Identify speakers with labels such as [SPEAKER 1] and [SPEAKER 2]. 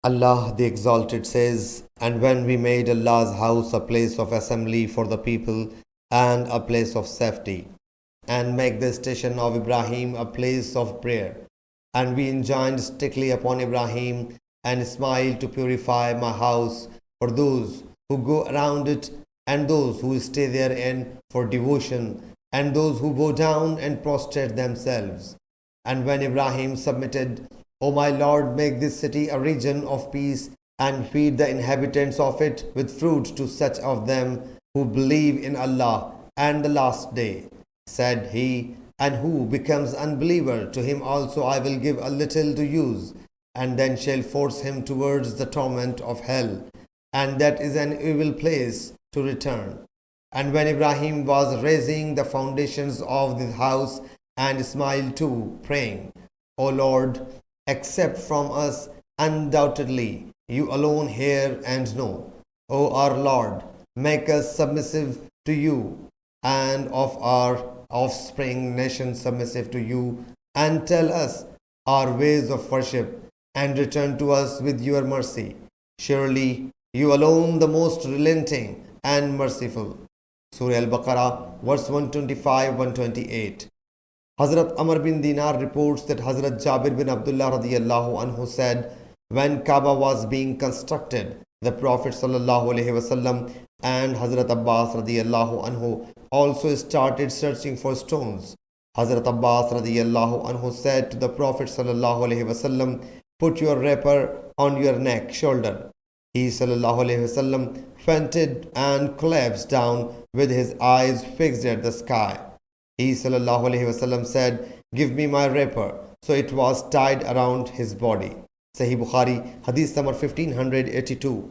[SPEAKER 1] Allah the Exalted says, "And when we made Allah's house a place of assembly for the people and a place of safety, and make the station of Ibrahim a place of prayer, and we enjoined strictly upon Ibrahim and Ismail to purify my house for those who go around it, and those who stay therein for devotion, and those who bow down and prostrate themselves. And when Ibrahim submitted, O my Lord, make this city a region of peace, and feed the inhabitants of it with fruit to such of them who believe in Allah and the last day," said he, "and who becomes unbeliever, to him also I will give a little to use, and then shall force him towards the torment of hell, and that is an evil place to return." And when Ibrahim was raising the foundations of the house, and Ismail too, praying, "O Lord, accept from us undoubtedly you alone hear and know. O our Lord, make us submissive to you, and of our offspring nation submissive to you, and tell us our ways of worship, and return to us with your mercy. Surely you alone the most relenting and merciful." Surah Al-Baqarah, verse 125-128. Hazrat Amr bin Dinar reports that Hazrat Jabir bin Abdullah radiyallahu anhu said, when Kaaba was being constructed, the Prophet sallallahu alaihi wasallam and Hazrat Abbas radiyallahu anhu also started searching for stones. Hazrat Abbas radiyallahu anhu said to the Prophet sallallahu alaihi wasallam, "Put your wrapper on your neck, shoulder." He sallallahu alaihi wasallam fainted and collapsed down with his eyes fixed at the sky. He sallallahu alaihi wasallam said, "Give me my wrapper." So it was tied around his body. Sahih Bukhari, Hadith number 1582.